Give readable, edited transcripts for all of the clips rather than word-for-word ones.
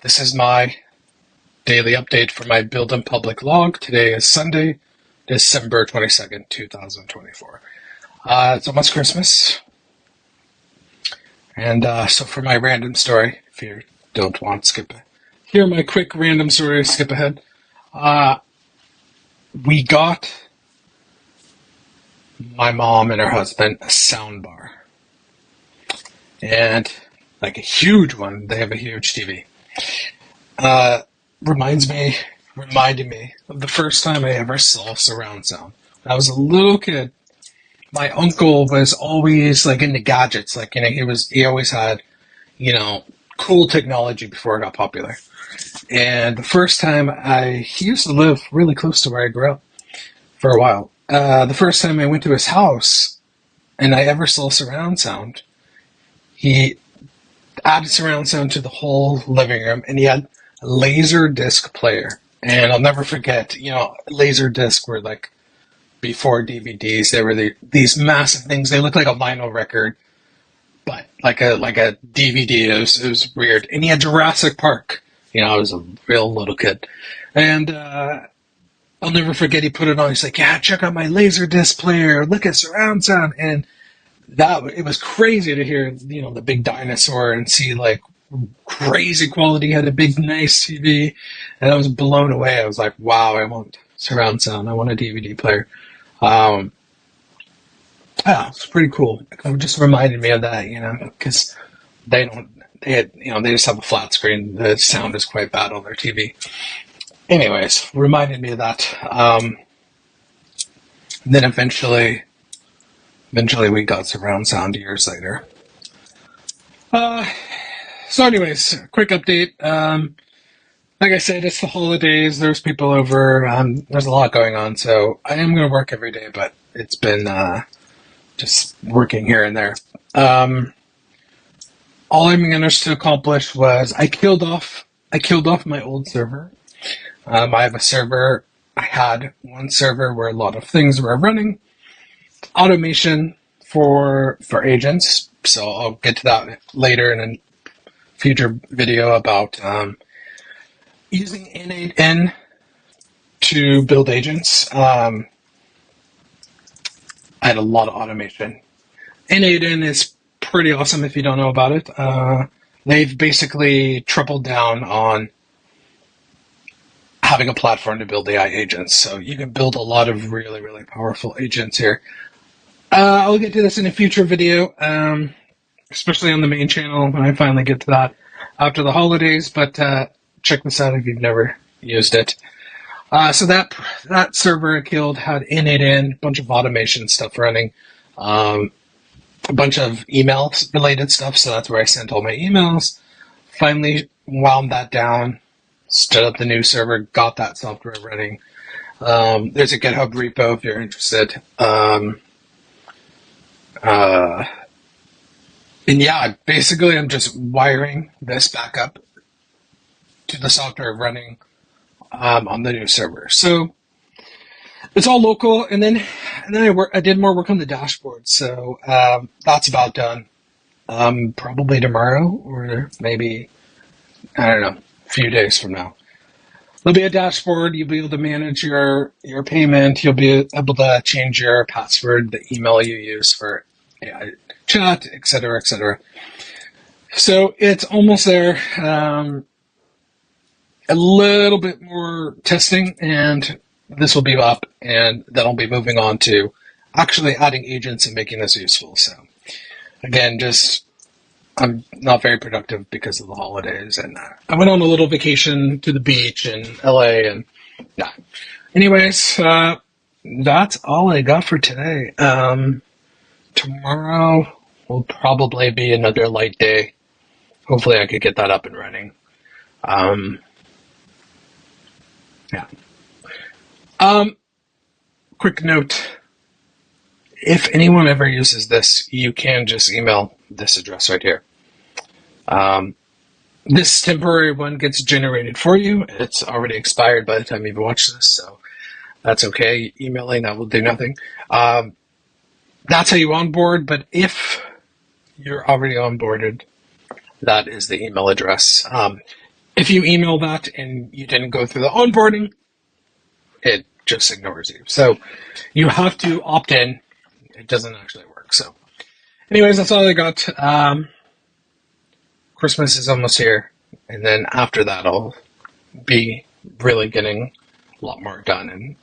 This is my daily update for my Build in Public log. Today is Sunday, December 22nd, 2024. It's almost Christmas. And so for my random story, if you don't want to skip it, hear my quick random story, skip ahead. We got my mom and her husband a sound bar. And like a huge one, they have a huge TV. Reminded me of the first time I ever saw surround sound. When I was a little kid, my uncle was always like into gadgets. Like, he always had, cool technology before it got popular. And the first time he used to live really close to where I grew up for a while. The first time I went to his house and I ever saw surround sound, he added surround sound to the whole living room, and he had a laser disc player. And I'll never forget, laser discs were like before DVDs. They were these massive things. They looked like a vinyl record, but like a DVD. It was weird. And he had Jurassic Park. I was a real little kid, and I'll never forget. He put it on. He's like, "Yeah, check out my laser disc player. Look at surround sound." And it was crazy to hear, the big dinosaur and see like crazy quality. He had a big, nice TV, and I was blown away. I was like, wow, I want surround sound. I want a DVD player. Yeah, it's pretty cool. It just reminded me of that, because they just have a flat screen. The sound is quite bad on their TV. Anyways, reminded me of that. Then eventually we got surround sound years later. So anyways, quick update. Like I said, it's the holidays. There's people over. There's a lot going on. So I am going to work every day, but it's been just working here and there. All I managed to accomplish was I killed off my old server. I had one server where a lot of things were running. Automation for agents. So I'll get to that later in a future video about using E010 to build agents. I had a lot of automation. E010 is pretty awesome if you don't know about it. They've basically tripled down on having a platform to build AI agents. So you can build a lot of really, really powerful agents here. I'll get to this in a future video, especially on the main channel when I finally get to that after the holidays. But check this out if you've never used it. So that server I killed had E010, a bunch of automation stuff running, a bunch of emails related stuff. So that's where I sent all my emails. Finally wound that down, stood up the new server, got that software running. There's a GitHub repo if you're interested. And yeah, basically I'm just wiring this back up to the software running on the new server. So it's all local, and then I did more work on the dashboard. So that's about done. Probably tomorrow, or maybe, I don't know, a few days from now. There'll be a dashboard. You'll be able to manage your payment. You'll be able to change your password, the email you use for AI chat, etc., etc. So it's almost there. A little bit more testing, and this will be up, and then I'll be moving on to actually adding agents and making this useful. So again, I'm not very productive because of the holidays, and I went on a little vacation to the beach in LA, and yeah. Anyways, that's all I got for today. Tomorrow will probably be another light day. Hopefully I could get that up and running. Yeah. Quick note. If anyone ever uses this, you can just email this address right here. This temporary one gets generated for you. It's already expired by the time you've watched this, so that's okay. Emailing, that will do nothing. That's how you onboard, but if you're already onboarded, that is the email address. if you email that and you didn't go through the onboarding, it just ignores you. So you have to opt in. It doesn't actually work. So anyways, that's all I got. Christmas is almost here. And then after that, I'll be really getting a lot more done and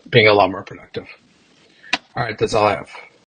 being a lot more productive. All right, that's all I have.